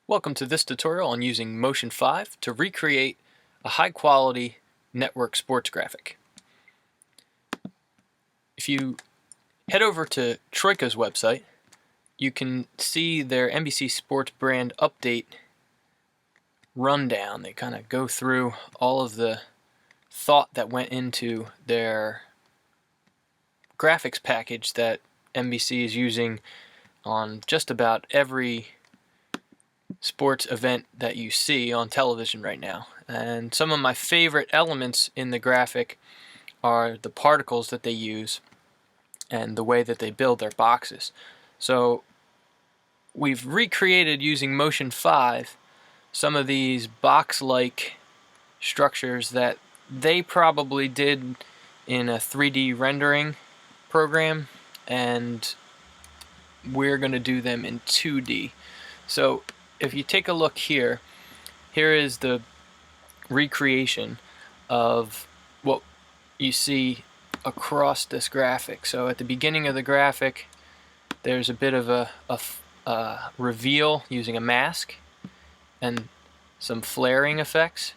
Welcome to this tutorial on using Motion 5 to recreate a high-quality network sports graphic. If you head over to Troika's website, you can see their NBC Sports brand update rundown. They kind of go through all of the thought that went into their graphics package that NBC is using on just about every sports event that you see on television right now. And some of my favorite elements in the graphic are the particles that they use and the way that they build their boxes. So we've recreated using Motion 5 some of these box-like structures that they probably did in a 3D rendering program, and we're going to do them in 2D. So if you take a look here, here is the recreation of what you see across this graphic. So at the beginning of the graphic, there's a bit of a reveal using a mask and some flaring effects.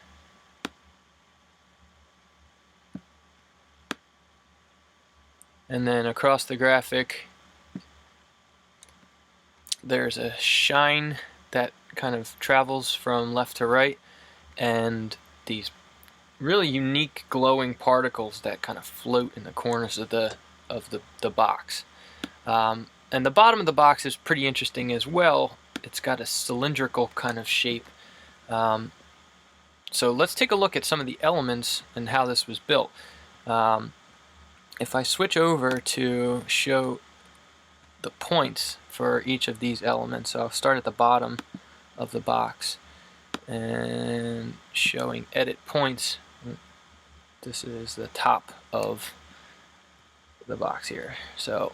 And then across the graphic, there's a shine that kind of travels from left to right, and these really unique glowing particles that kind of float in the corners of the box. And the bottom of the box is pretty interesting as well. It's got a cylindrical kind of shape. So let's take a look at some of the elements and how this was built. If I switch over to show the points for each of these elements, so I'll start at the bottom of the box and showing edit points. This is the top of the box here. So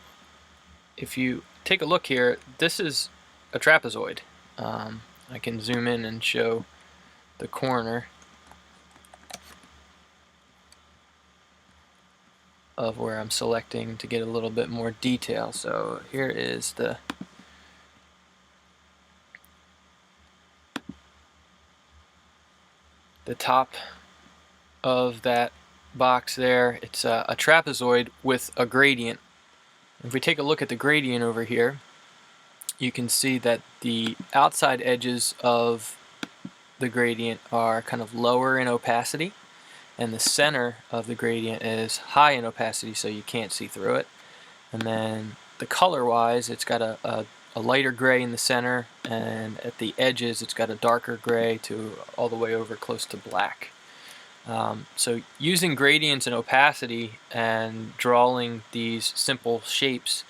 if you take a look here, this is a trapezoid. I can zoom in and show the corner of where I'm selecting to get a little bit more detail. So here is the top of that box there. It's a trapezoid with a gradient. If we take a look at the gradient over here, you can see that the outside edges of the gradient are kind of lower in opacity, and the center of the gradient is high in opacity, so you can't see through it. And then the color-wise, it's got a lighter gray in the center, and at the edges it's got a darker gray to all the way over close to black. So using gradients and opacity and drawing these simple shapes,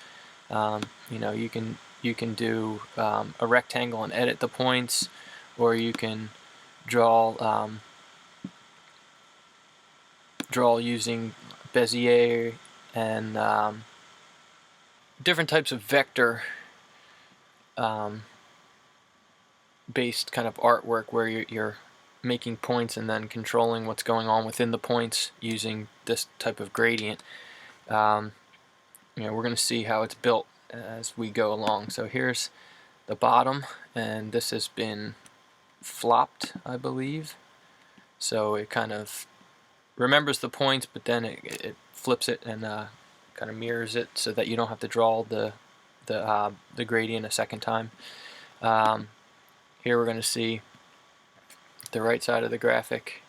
you can do a rectangle and edit the points, or you can draw using Bezier and different types of vector based kind of artwork where you're making points and then controlling what's going on within the points using this type of gradient. We're going to see how it's built as we go along. So here's the bottom, and this has been flopped, I believe. So it kind of remembers the points, but then it flips it and kind of mirrors it so that you don't have to draw the gradient a second time. Here we're going to see the right side of the graphic,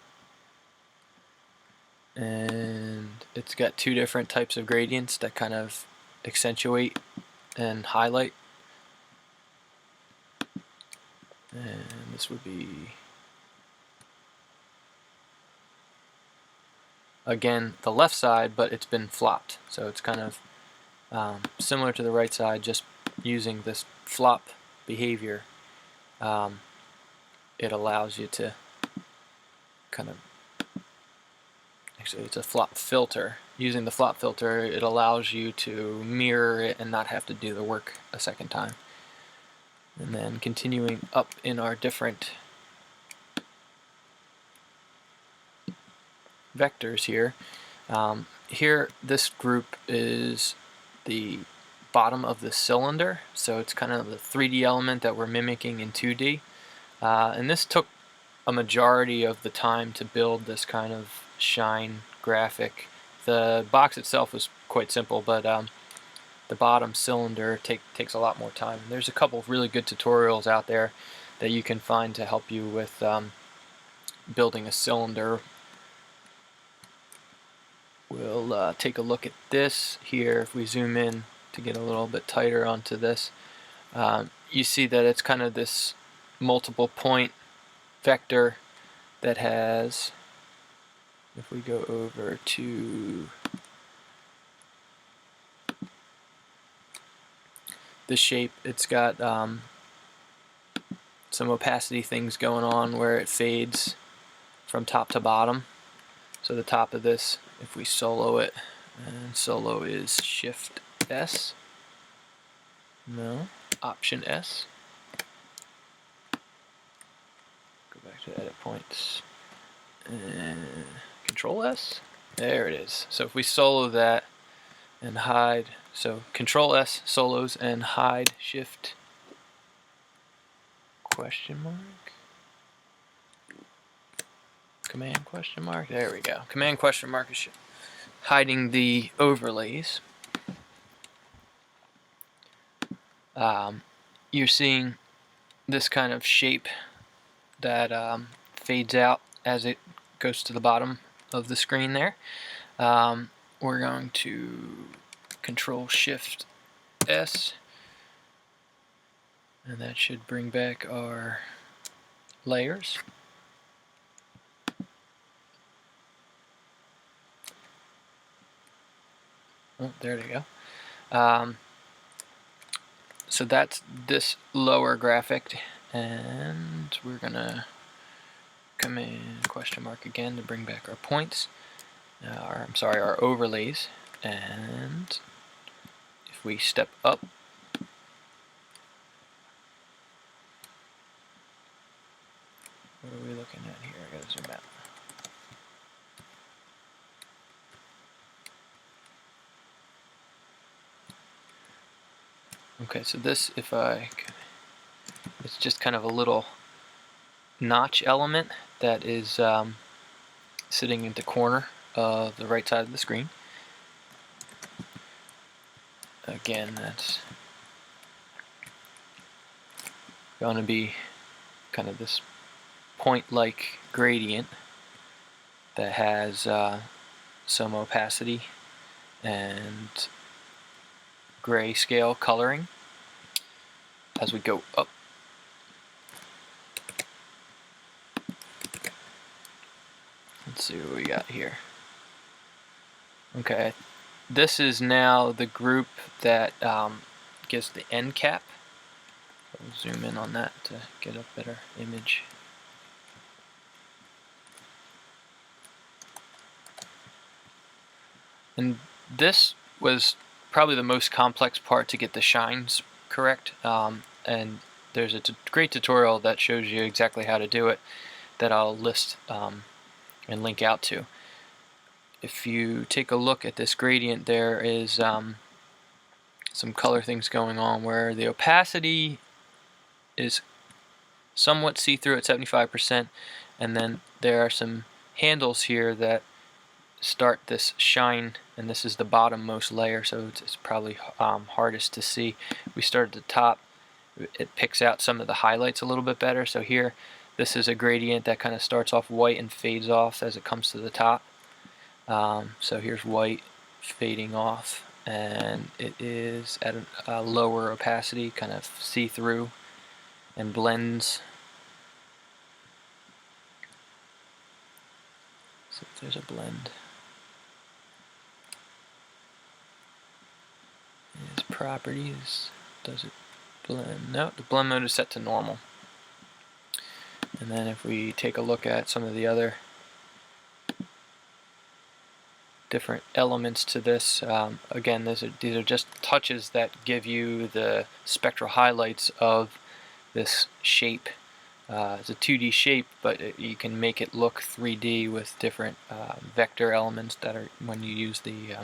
and it's got two different types of gradients that kind of accentuate and highlight. And this would be, again, the left side, but it's been flopped, so it's kind of similar to the right side, just using this flop behavior. It allows you to kind of, actually it's a flop filter. Using the flop filter, it allows you to mirror it and not have to do the work a second time. And then continuing up in our different vectors here. Here, this group is the bottom of the cylinder, so it's kind of the 3D element that we're mimicking in 2D. And this took a majority of the time to build this kind of shine graphic. The box itself was quite simple, but the bottom cylinder takes a lot more time. There's a couple of really good tutorials out there that you can find to help you with building a cylinder. We'll take a look at this here. If we zoom in to get a little bit tighter onto this, you see that it's kind of this multiple point vector that has, if we go over to the shape, it's got some opacity things going on where it fades from top to bottom. So the top of this, if we solo it, and solo is Shift S, no, Option S, go back to edit points, and Control S, there it is. So if we solo that and hide, so Control S solos and hide Shift question mark, Command question mark, there we go. Command question mark is hiding the overlays. You're seeing this kind of shape that fades out as it goes to the bottom of the screen there. We're going to Control Shift S, and that should bring back our layers. Oh, there they go. So that's this lower graphic, and we're gonna Command question mark again to bring back our points, I'm sorry, our overlays. And if we step up, what are we looking at here? I gotta zoom out. Okay, so this, it's just kind of a little notch element that is sitting in the corner of the right side of the screen. Again, that's going to be kind of this point-like gradient that has some opacity and grayscale coloring. As we go up, let's see what we got here. Okay, this is now the group that gives the end cap. I'll zoom in on that to get a better image. And this was probably the most complex part to get the shines correct, and there's a great tutorial that shows you exactly how to do it that I'll list and link out to. If you take a look at this gradient, there is some color things going on where the opacity is somewhat see-through at 75%, and then there are some handles here that start this shine, and this is the bottommost layer, so it's probably hardest to see. We start at the top, it picks out some of the highlights a little bit better. So here, this is a gradient that kind of starts off white and fades off as it comes to the top. So here's white fading off, and it is at a lower opacity, kind of see-through and blends. So there's a blend. Its properties, does it blend? No, the blend mode is set to normal. And then if we take a look at some of the other different elements to this, again, these are just touches that give you the spectral highlights of this shape. It's a 2D shape, but you can make it look 3D with different vector elements that are when you use the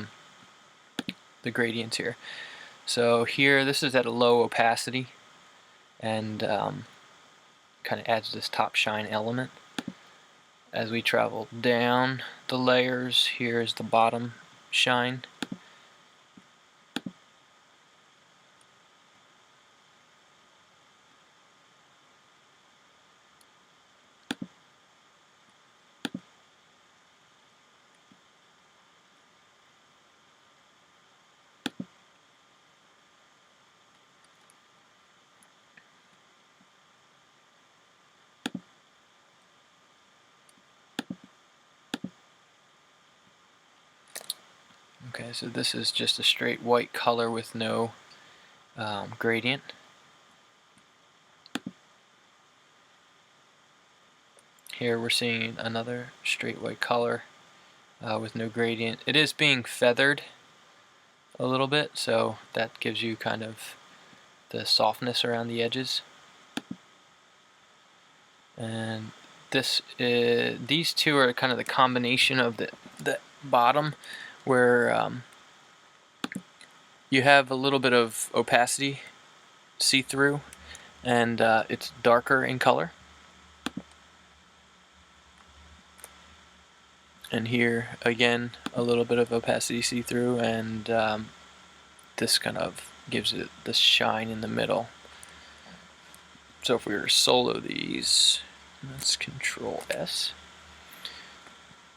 gradients here. So here, this is at a low opacity, and kind of adds this top shine element. As we travel down the layers, here is the bottom shine. Okay, so this is just a straight white color with no gradient. Here we're seeing another straight white color with no gradient. It is being feathered a little bit, so that gives you kind of the softness around the edges. And these two are kind of the combination of the bottom, where you have a little bit of opacity, see-through, and it's darker in color. And here again, a little bit of opacity, see-through, and this kind of gives it the shine in the middle. So if we were to solo these, let's Control S.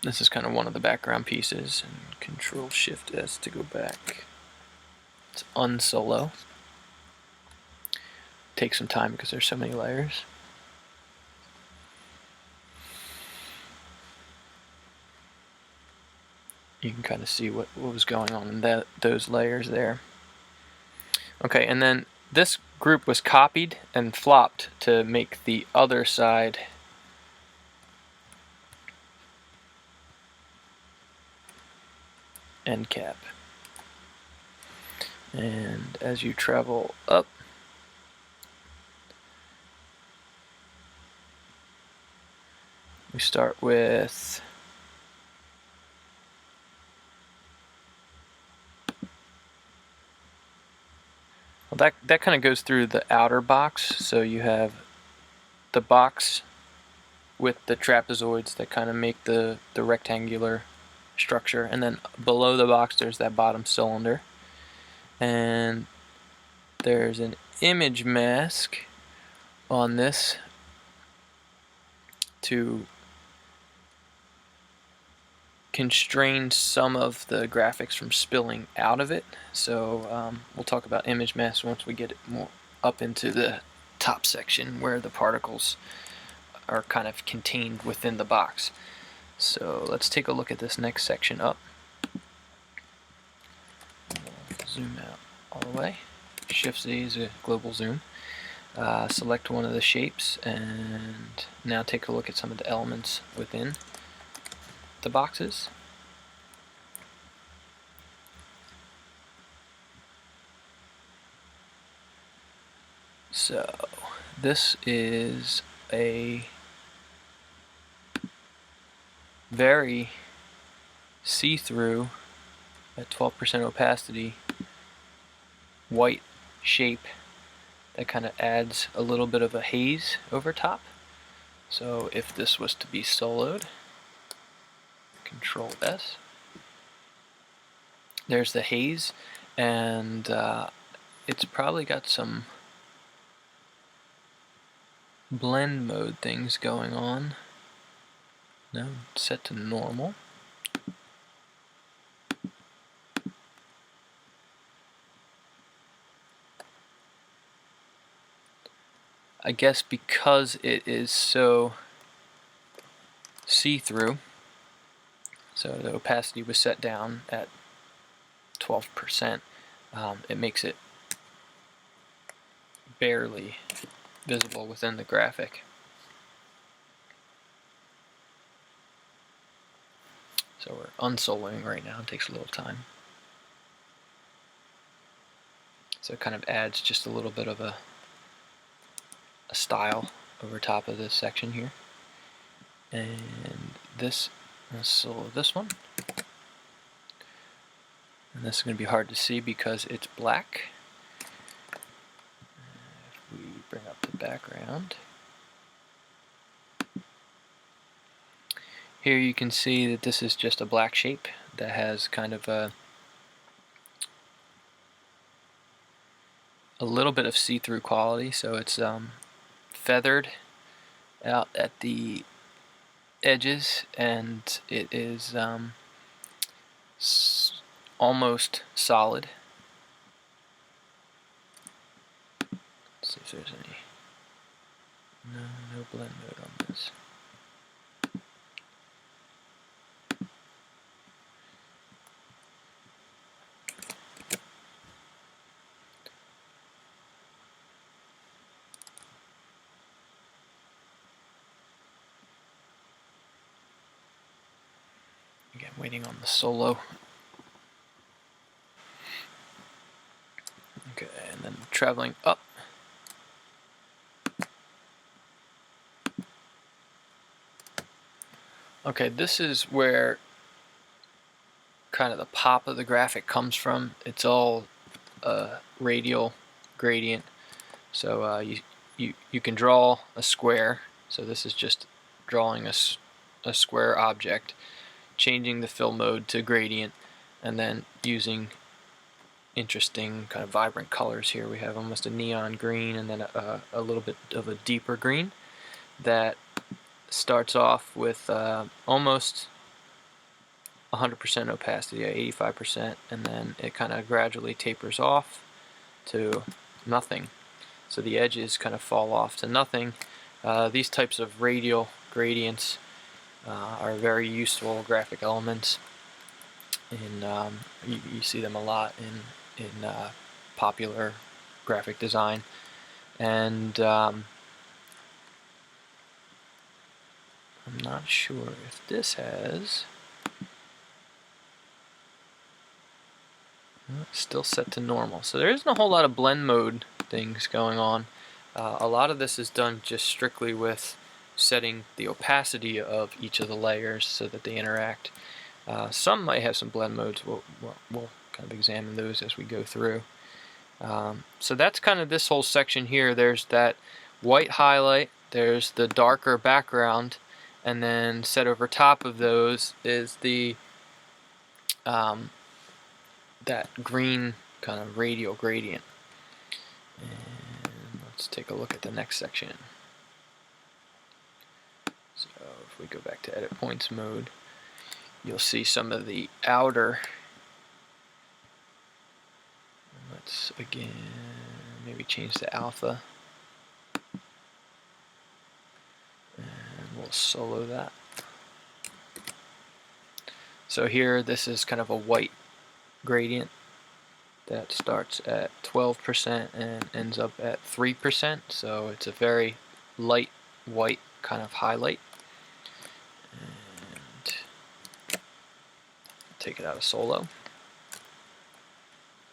This is kind of one of the background pieces, and Control Shift S to go back. Let's unsolo. Takes some time because there's so many layers. You can kind of see what was going on in those layers there. Okay, and then this group was copied and flopped to make the other side end cap. And as you travel up, we start with that kind of goes through the outer box. So you have the box with the trapezoids that kind of make the rectangular structure, and then below the box there's that bottom cylinder, and there's an image mask on this to constrain some of the graphics from spilling out of it. So we'll talk about image masks once we get it more up into the top section where the particles are kind of contained within the box. So let's take a look at this next section up. Zoom out all the way. Shift Z is a global zoom. Select one of the shapes, and now take a look at some of the elements within the boxes. So this is a very see-through at 12% opacity white shape that kind of adds a little bit of a haze over top. So if this was to be soloed, Control S, there's the haze, and it's probably got some blend mode things going on. No, set to normal. I guess because it is so see-through, so the opacity was set down at 12%, it makes it barely visible within the graphic. So we're unsoloing right now, it takes a little time. So it kind of adds just a little bit of a style over top of this section here. And this, let's solo this one. And this is going to be hard to see because it's black. If we bring up the background, Here you can see that this is just a black shape that has kind of a little bit of see-through quality, so it's feathered out at the edges, and it is almost solid. Let's see if there's any. No blend mode on this. Again, waiting on the solo. Okay, and then traveling up. Okay, this is where kind of the pop of the graphic comes from. It's all radial gradient. So you can draw a square. So this is just drawing a square object, changing the fill mode to gradient, and then using interesting kind of vibrant colors here. We have almost a neon green and then a little bit of a deeper green that starts off with almost 100% opacity, 85%, and then it kind of gradually tapers off to nothing. So the edges kind of fall off to nothing. These types of radial gradients are very useful graphic elements, and you see them a lot in popular graphic design. And I'm not sure if this has. It's still set to normal, so there isn't a whole lot of blend mode things going on. A lot of this is done just strictly with setting the opacity of each of the layers so that they interact. Some might have some blend modes. We'll kind of examine those as we go through. So that's kind of this whole section here. There's that white highlight, there's the darker background, and then set over top of those is the that green kind of radial gradient. And let's take a look at the next section. So if we go back to edit points mode, you'll see some of the outer. Let's again maybe change to alpha, and we'll solo that. So here this is kind of a white gradient that starts at 12% and ends up at 3%, so it's a very light white kind of highlight. And take it out of solo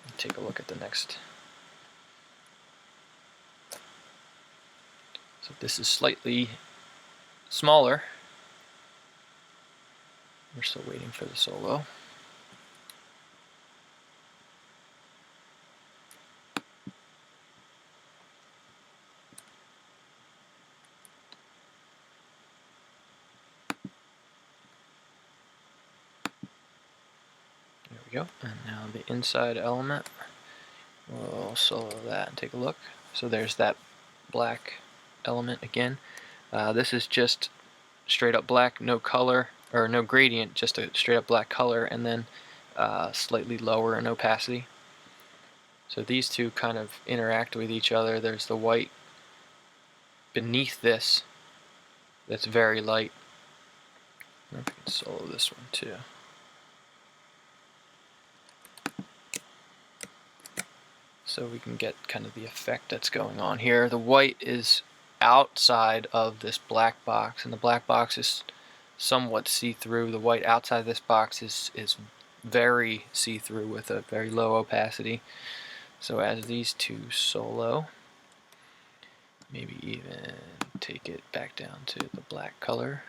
and take a look at the next. So this is slightly smaller. We're still waiting for the solo. There we go. And now the inside element. We'll solo that and take a look. So there's that black element again. This is just straight up black, no color or no gradient, just a straight up black color, and then slightly lower in opacity. So these two kind of interact with each other. There's the white beneath this that's very light. I wonder if we can solo this one too. So we can get kind of the effect that's going on here. The white is outside of this black box, and the black box is somewhat see-through. The white outside this box is very see-through with a very low opacity. So as these two solo, maybe even take it back down to the black color,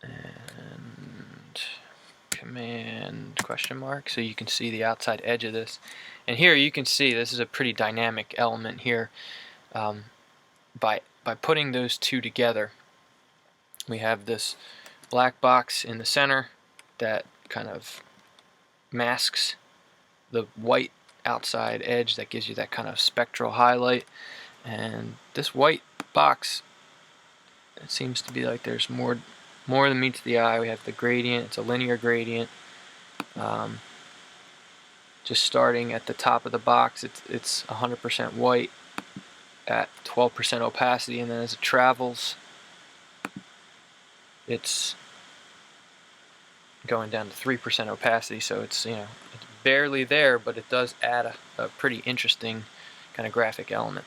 and command question mark, so you can see the outside edge of this. And here you can see this is a pretty dynamic element here. By putting those two together, We have this black box in the center that kind of masks the white outside edge that gives you that kind of spectral highlight. And this white box, it seems to be like there's more than meets the eye. We have the gradient. It's a linear gradient. Just starting at the top of the box, it's 100% white at 12% opacity, and then as it travels, it's going down to 3% opacity. So it's it's barely there, but it does add a pretty interesting kind of graphic element.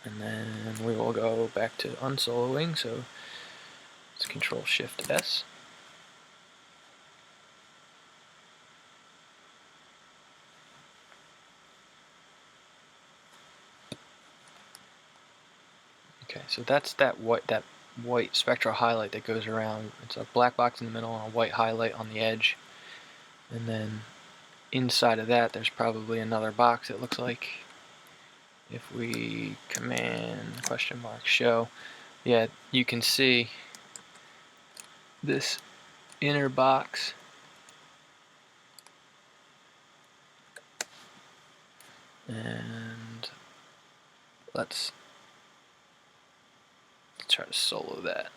And then we will go back to unsoloing. So let's Control-Shift-S. Okay, so that's that white spectral highlight that goes around. It's a black box in the middle and a white highlight on the edge. And then inside of that, there's probably another box, it looks like. If we Command $show, yeah, you can see this inner box. And let's try to solo that.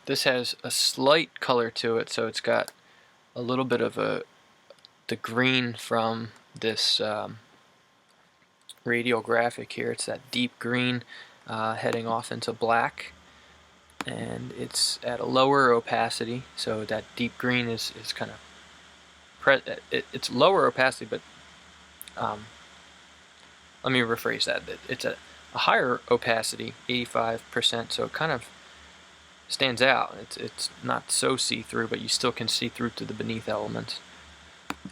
This has a slight color to it, so it's got a little bit of the green from this radial graphic here. It's that deep green heading off into black, and it's at a lower opacity, so that deep green is kind of it's lower opacity, but let me rephrase that. It's a higher opacity, 85%, so it kind of stands out. It's not so see-through, but you still can see through to the beneath elements.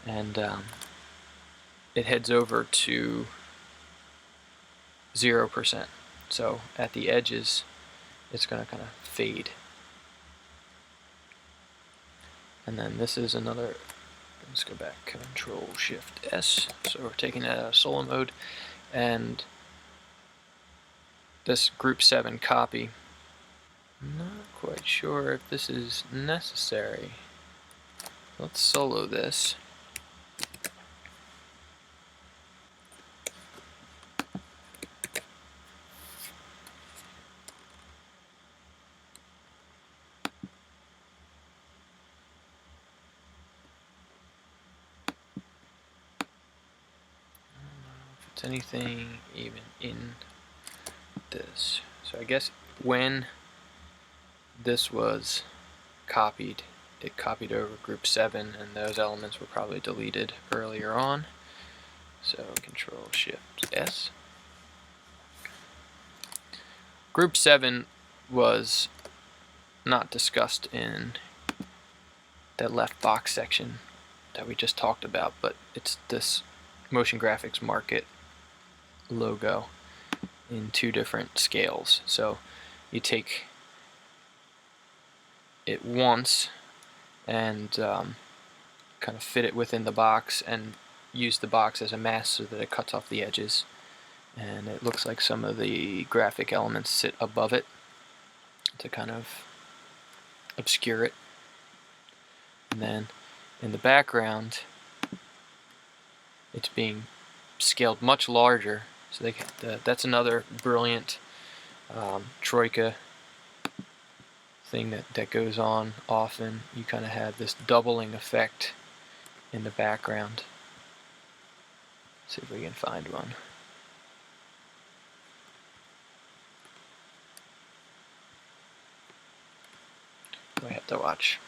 And it heads over to 0%. So at the edges, it's going to kind of fade. And then this is another, let's go back, Control-Shift-S. So we're taking that out of solo mode. And this Group 7 copy, I'm not quite sure if this is necessary. Let's solo this. Anything even in this. So I guess when this was copied, it copied over Group 7, and those elements were probably deleted earlier on. So Control-Shift-S. Group 7 was not discussed in that left box section that we just talked about, but it's this motion graphics market logo in two different scales. So you take it once and kind of fit it within the box and use the box as a mask so that it cuts off the edges, and it looks like some of the graphic elements sit above it to kind of obscure it. And then in the background, it's being scaled much larger. So that's another brilliant Troika thing that goes on often. You kind of have this doubling effect in the background. Let's see if we can find one. We have to watch.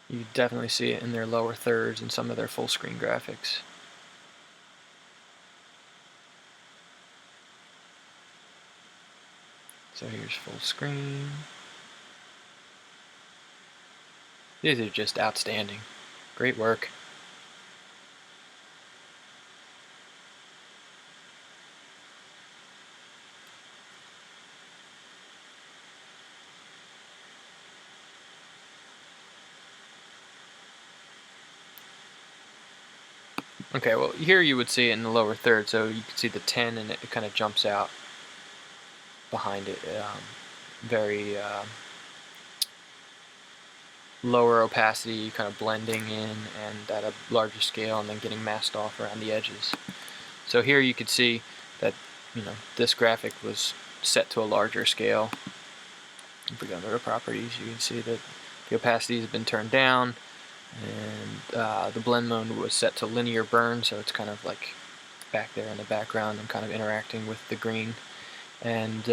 You definitely see it in their lower thirds and some of their full screen graphics. So here's full screen. These are just outstanding. Great work. Okay, well here you would see it in the lower third, so you can see the 10 and it kind of jumps out behind it. Very lower opacity, kind of blending in and at a larger scale and then getting masked off around the edges. So here you can see that, you know, this graphic was set to a larger scale. If we go to the properties, you can see that the opacity has been turned down, and the blend mode was set to linear burn, so it's kind of like back there in the background and kind of interacting with the green. And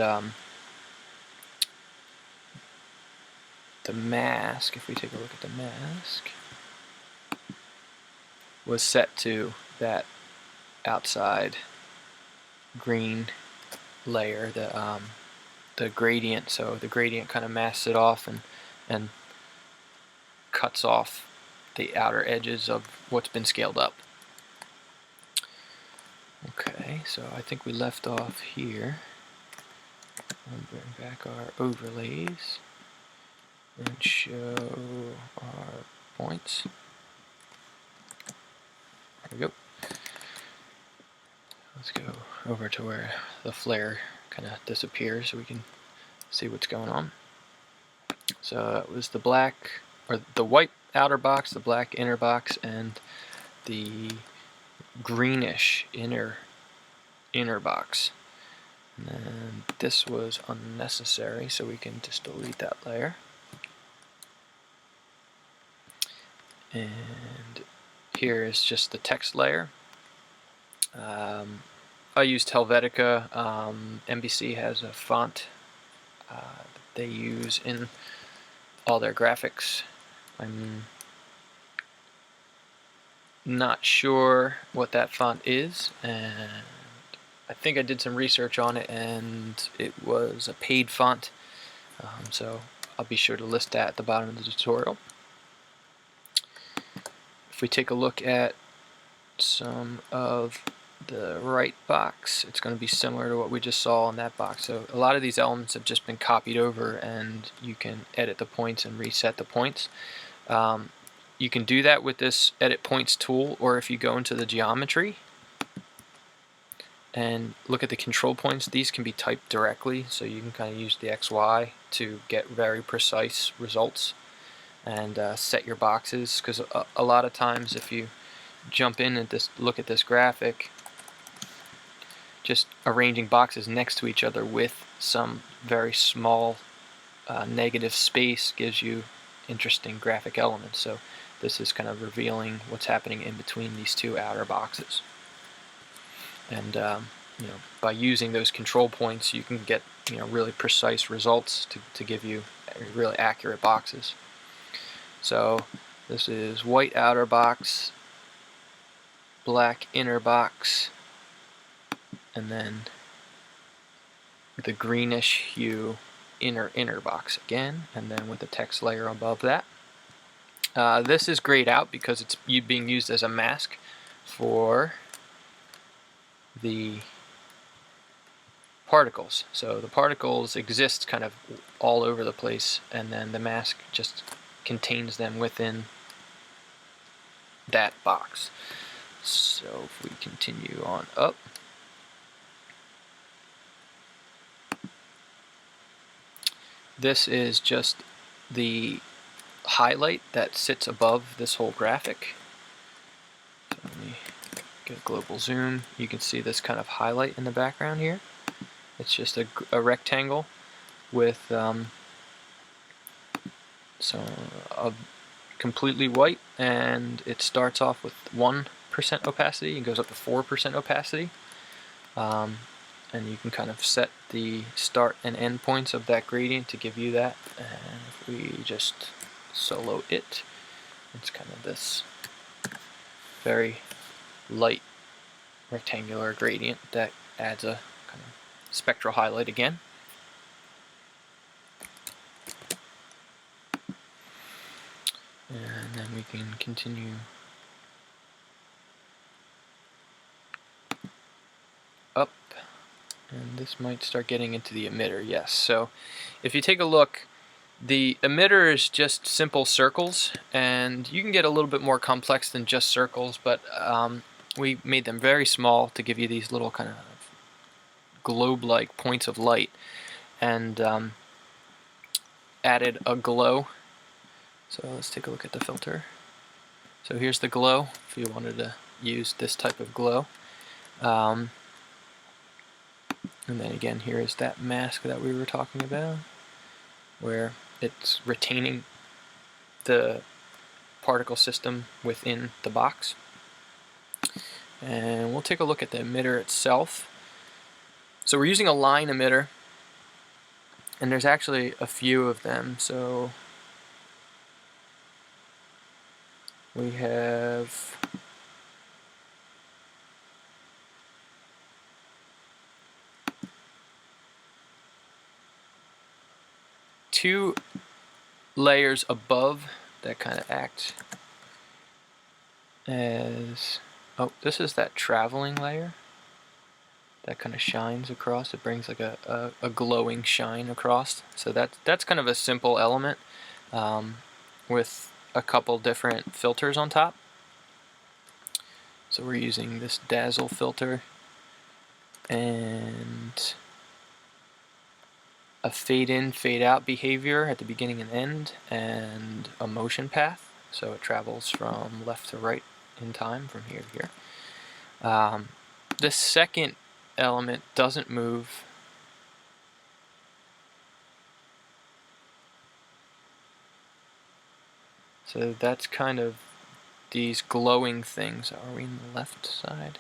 the mask, if we take a look at the mask, was set to that outside green layer, the gradient. So the gradient kind of masks it off and cuts off the outer edges of what's been scaled up. Okay, so I think we left off here. We'll bring back our overlays and show our points. There we go. Let's go over to where the flare kind of disappears so we can see what's going on. So it was the black, or the white outer box, the black inner box, and the greenish inner box. And then this was unnecessary, so we can just delete that layer. And here is just the text layer. I used Helvetica. NBC has a font that they use in all their graphics. I'm not sure what that font is, and I think I did some research on it, and it was a paid font, so I'll be sure to list that at the bottom of the tutorial. If we take a look at some of the right box, it's going to be similar to what we just saw in that box. So a lot of these elements have just been copied over, and you can edit the points and reset the points. You can do that with this edit points tool, or if you go into the geometry and look at the control points, these can be typed directly, so you can kind of use the XY to get very precise results and set your boxes, because a lot of times if you jump in and look at this graphic, just arranging boxes next to each other with some very small negative space gives you interesting graphic elements. So this is kind of revealing what's happening in between these two outer boxes. And you know, by using those control points, you can get, you know, really precise results to give you really accurate boxes. So this is white outer box, black inner box, and then the greenish hue inner box again, and then with the text layer above that. This is grayed out because it's being used as a mask for the particles. So the particles exist kind of all over the place, and then the mask just contains them within that box. So if we continue on up, this is just the highlight that sits above this whole graphic. So let me get a global zoom. You can see this kind of highlight in the background here. It's just a rectangle with completely white, and it starts off with 1% opacity and goes up to 4% opacity. And you can kind of set the start and end points of that gradient to give you that. And if we just solo it, it's kind of this very light rectangular gradient that adds a kind of spectral highlight again. And then we can continue up, and this might start getting into the emitter. Yes, so if you take a look, the emitter is just simple circles, and you can get a little bit more complex than just circles, but we made them very small to give you these little kind of globe-like points of light, and added a glow. So let's take a look at the filter. So here's the glow, if you wanted to use this type of glow. And then again, here is that mask that we were talking about, where it's retaining the particle system within the box. And we'll take a look at the emitter itself. So we're using a line emitter, and there's actually a few of them. So we have two layers above that kind of act as, oh, this is that traveling layer that kind of shines across. It brings like a glowing shine across. So that's kind of a simple element with a couple different filters on top. So we're using this dazzle filter and a fade in, fade out behavior at the beginning and end, and a motion path. So it travels from left to right in time from here to here. This second element doesn't move. So that's kind of these glowing things. Are we in the left side?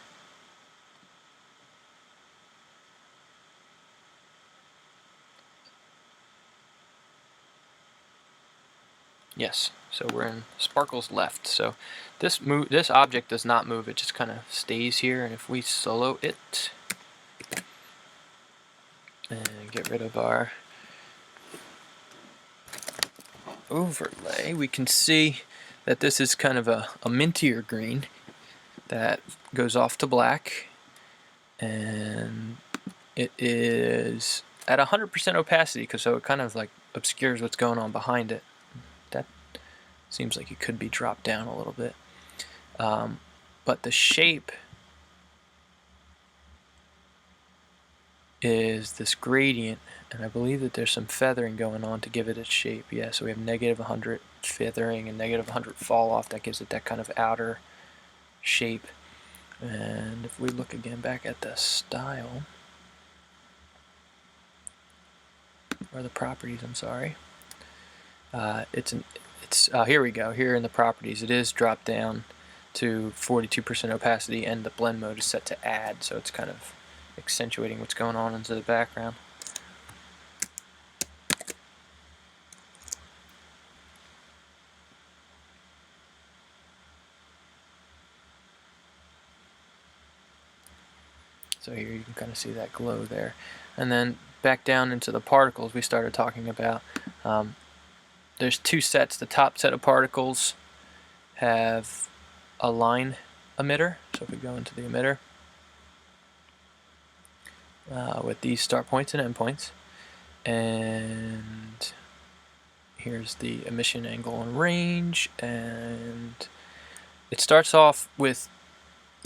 Yes, so we're in sparkles left. So this object does not move, it just kind of stays here. And if we solo it and get rid of our overlay, we can see that this is kind of a mintier green that goes off to black, and it is at 100% opacity, so it kind of like obscures what's going on behind it. That seems like it could be dropped down a little bit, but the shape is this gradient, and I believe that there's some feathering going on to give it its shape. Yeah, so we have negative 100 feathering and negative 100 fall off. That gives it that kind of outer shape. And if we look again back at the style, or the properties, I'm sorry. Here we go. Here in the properties, it is dropped down to 42% opacity, and the blend mode is set to add, so it's kind of accentuating what's going on into the background. So here you can kind of see that glow there. And then back down into the particles, we started talking about, there's two sets. The top set of particles have a line emitter. So if we go into the emitter, with these start points and end points, and here's the emission angle and range, and it starts off with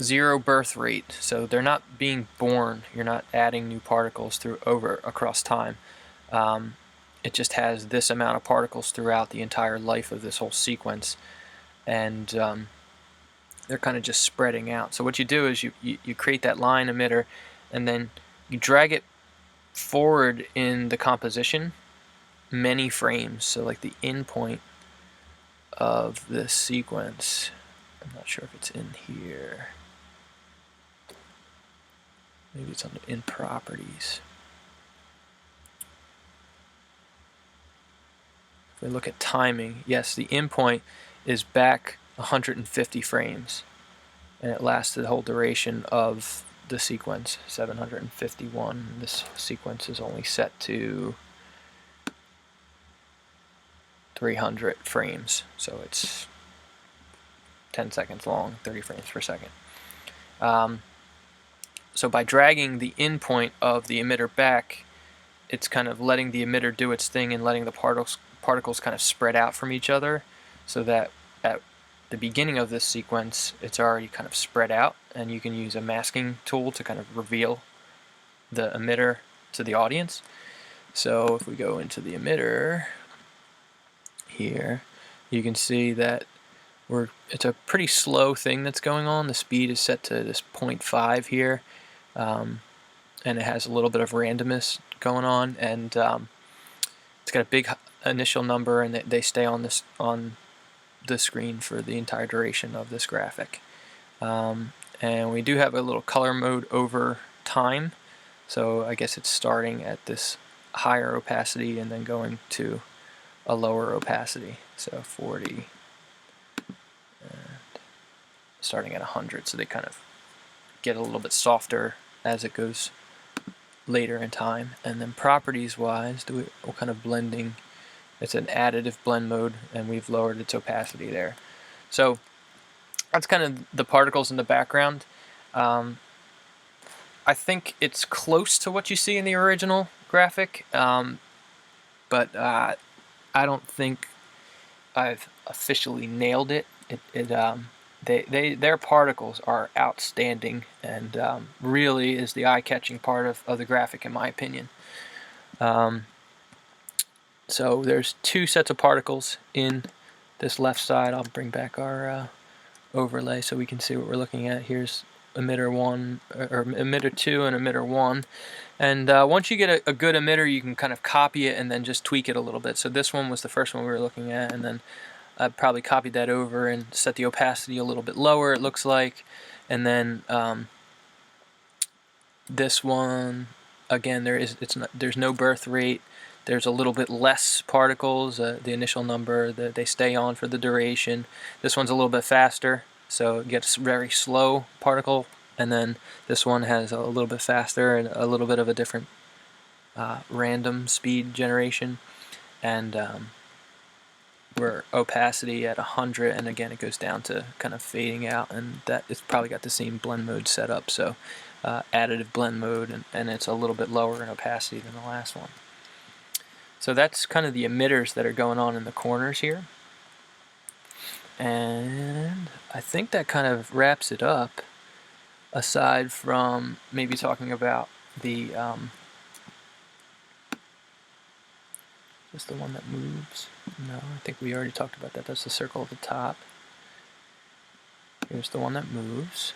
0 birth rate, so they're not being born. You're not adding new particles across time. It just has this amount of particles throughout the entire life of this whole sequence, and they're kind of just spreading out. So what you do is you create that line emitter, and then you drag it forward in the composition many frames. So like the end point of this sequence, I'm not sure if it's in here. Maybe it's in properties. If we look at timing, yes, the endpoint is back 150 frames, and it lasts the whole duration of the sequence, 751. This sequence is only set to 300 frames, so it's 10 seconds long, 30 frames per second. So by dragging the endpoint of the emitter back, it's kind of letting the emitter do its thing and letting the particles kind of spread out from each other, so that at the beginning of this sequence, it's already kind of spread out, and you can use a masking tool to kind of reveal the emitter to the audience. So if we go into the emitter here, you can see that it's a pretty slow thing that's going on. The speed is set to this 0.5 here, and it has a little bit of randomness going on, and it's got a big initial number, and they stay on the screen for the entire duration of this graphic. And we do have a little color mode over time, so I guess it's starting at this higher opacity and then going to a lower opacity, so 40 and starting at 100, so they kind of get a little bit softer as it goes later in time. And then properties wise, what kind of blending? It's an additive blend mode, and we've lowered its opacity there. So that's kind of the particles in the background. I think it's close to what you see in the original graphic, but I don't think I've officially nailed it. Their particles are outstanding, and really is the eye-catching part of the graphic, in my opinion. So there's two sets of particles in this left side. I'll bring back our overlay so we can see what we're looking at. Here's emitter 1, or emitter 2 and emitter 1. And once you get a good emitter, you can kind of copy it and then just tweak it a little bit. So this one was the first one we were looking at, and then I probably copied that over and set the opacity a little bit lower, it looks like. And then this one, again, there's no birth rate. There's a little bit less particles, the initial number that they stay on for the duration. This one's a little bit faster, so it gets very slow particle, and then this one has a little bit faster and a little bit of a different random speed generation. And we're opacity at 100, and again it goes down to kind of fading out, and that it's probably got the same blend mode set up, so additive blend mode, and it's a little bit lower in opacity than the last one. So that's kind of the emitters that are going on in the corners here. And I think that kind of wraps it up, aside from maybe talking about the is the one that moves. No, I think we already talked about that. That's the circle at the top. Here's the one that moves.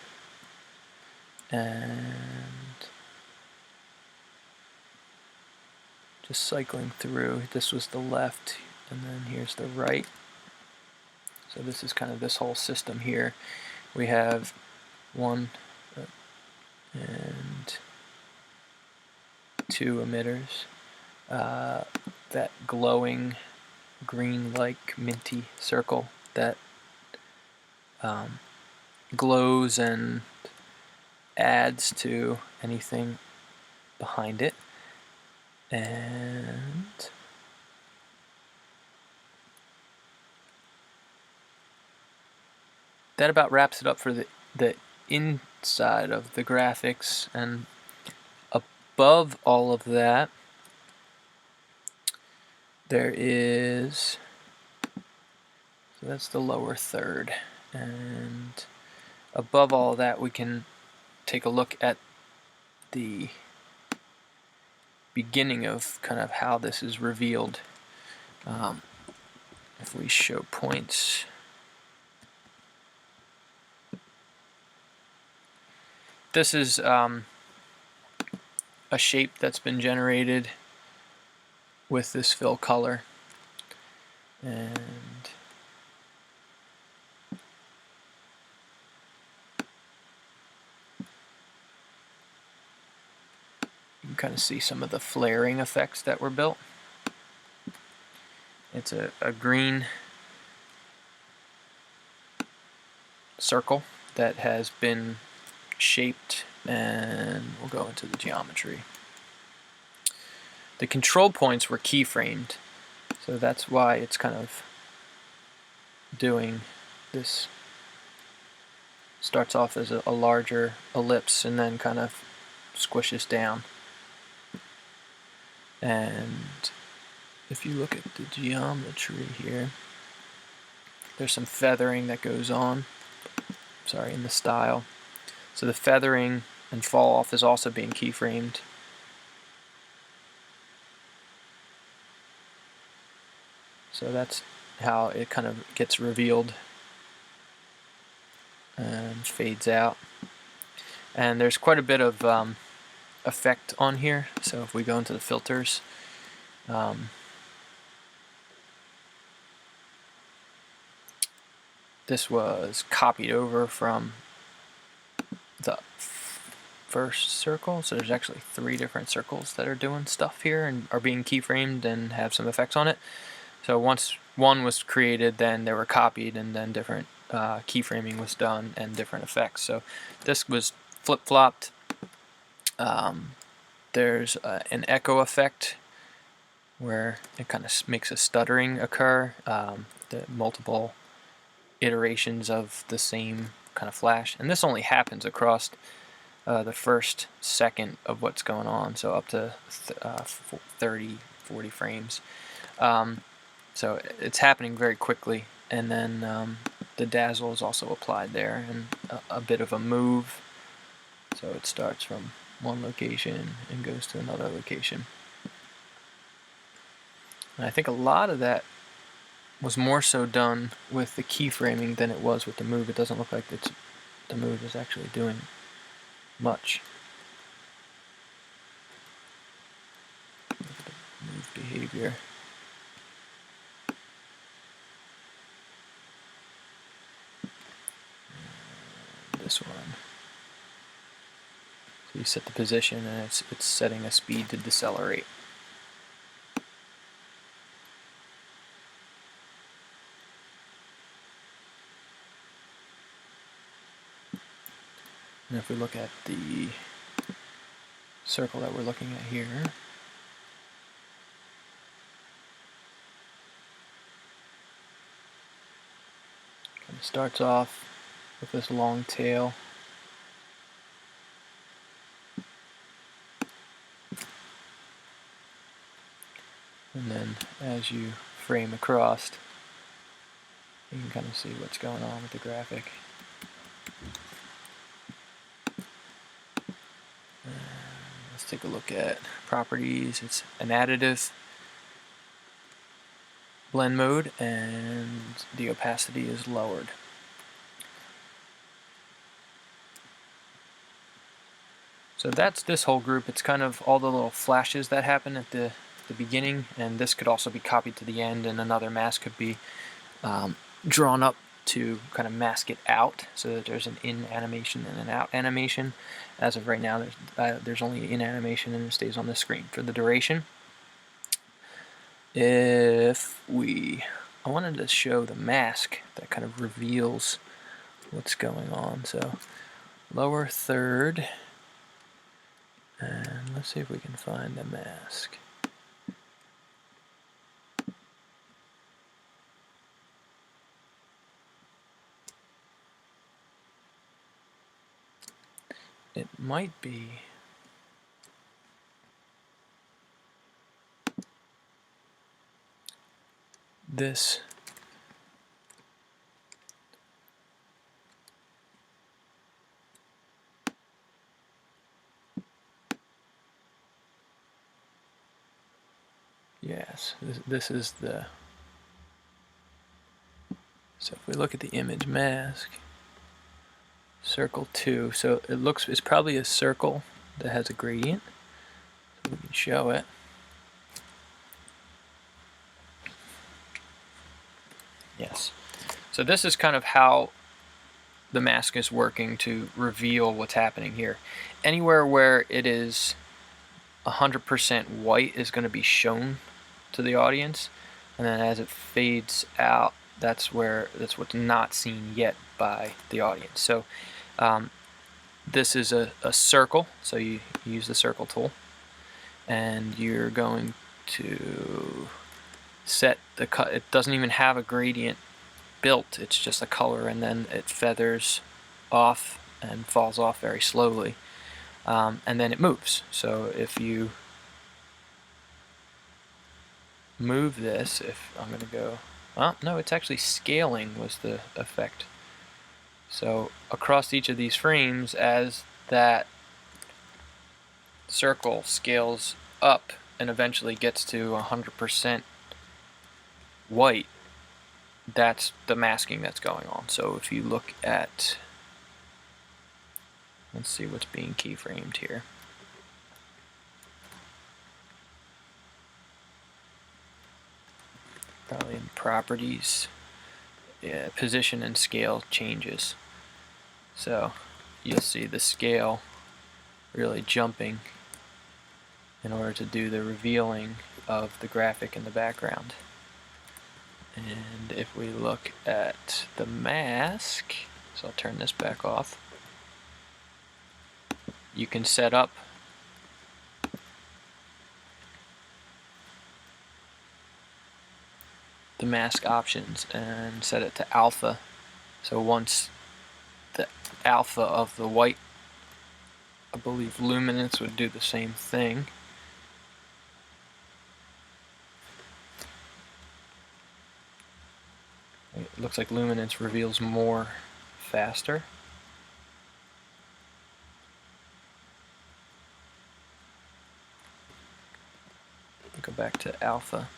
And just cycling through, this was the left, and then here's the right. So this is kind of this whole system here. We have one and two emitters. That glowing green-like minty circle that glows and adds to anything behind it. And that about wraps it up for the inside of the graphics. And above all of that, there is, so that's the lower third, and above all that we can take a look at the beginning of kind of how this is revealed. If we show points, this is a shape that's been generated with this fill color, and you can kind of see some of the flaring effects that were built. It's a green circle that has been shaped, and we'll go into the geometry. The control points were keyframed, so that's why it's kind of doing this. Starts off as a larger ellipse and then kind of squishes down. And if you look at the geometry here, there's some feathering that goes on, sorry, in the style. So the feathering and fall off is also being keyframed. So that's how it kind of gets revealed and fades out. And there's quite a bit of effect on here. So if we go into the filters, this was copied over from the first circle. So there's actually 3 different circles that are doing stuff here and are being keyframed and have some effects on it. So once one was created, then they were copied, and then different keyframing was done and different effects. So this was flip-flopped. There's an echo effect where it kind of makes a stuttering occur. The multiple iterations of the same kind of flash, and this only happens across the first second of what's going on, so up to 30, 40 frames. So it's happening very quickly, and then the dazzle is also applied there, and a bit of a move. So it starts from one location and goes to another location. And I think a lot of that was more so done with the keyframing than it was with the move. It doesn't look like the move is actually doing much. Look at the move behavior. This one. So you set the position, and it's setting a speed to decelerate. And if we look at the circle that we're looking at here, kind of starts off with this long tail. And then as you frame across, you can kind of see what's going on with the graphic. Let's take a look at properties. It's an additive blend mode, and the opacity is lowered. So that's this whole group. It's kind of all the little flashes that happen at the beginning, and this could also be copied to the end, and another mask could be drawn up to kind of mask it out, so that there's an in animation and an out animation. As of right now, there's only an in animation, and it stays on the screen for the duration. I wanted to show the mask that kind of reveals what's going on. So lower third, and let's see if we can find the mask. It might be this. Yes, this is the. So if we look at the image mask, circle 2, so it's probably a circle that has a gradient. So we can show it. Yes. So this is kind of how the mask is working to reveal what's happening here. Anywhere where it is 100% white is going to be shown to the audience, and then as it fades out, that's what's not seen yet by the audience. So this is a circle, so you use the circle tool, and you're going to set the cut. It doesn't even have a gradient built, it's just a color, and then it feathers off and falls off very slowly, and then it moves. So if you move this, if I'm going to go No, it's actually scaling was the effect. So across each of these frames, as that circle scales up and eventually gets to 100% white, that's the masking that's going on. So if you look at, let's see what's being keyframed here. Probably in properties, yeah, position and scale changes. So you'll see the scale really jumping in order to do the revealing of the graphic in the background. And if we look at the mask, so I'll turn this back off, you can set up the mask options and set it to alpha. So once the alpha of the white, I believe luminance would do the same thing. It looks like luminance reveals more faster. Go back to alpha.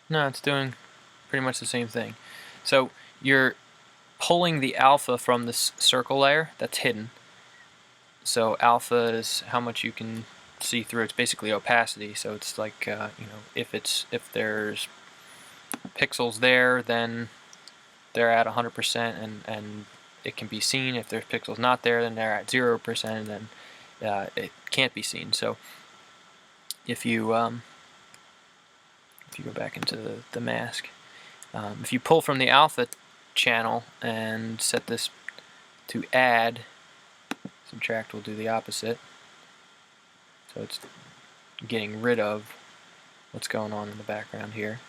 No, it's doing pretty much the same thing. So you're pulling the alpha from this circle layer that's hidden. So alpha is how much you can see through. It's basically opacity. So it's like you know, if there's pixels there, then they're at 100% and it can be seen. If there's pixels not there, then they're at 0%, and then it can't be seen. So if you go back into the mask, if you pull from the alpha channel and set this to add, subtract will do the opposite. So it's getting rid of what's going on in the background here.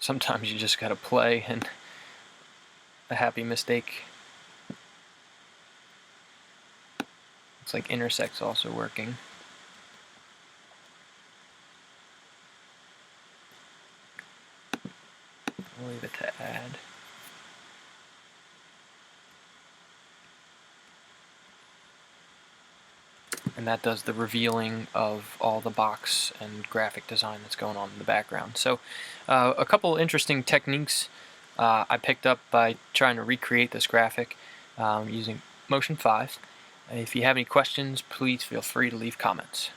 Sometimes you just gotta play, and a happy mistake. Looks like intersect's also working. I'll leave it to add. And that does the revealing of all the box and graphic design that's going on in the background. So a couple interesting techniques I picked up by trying to recreate this graphic using Motion 5. If you have any questions, please feel free to leave comments.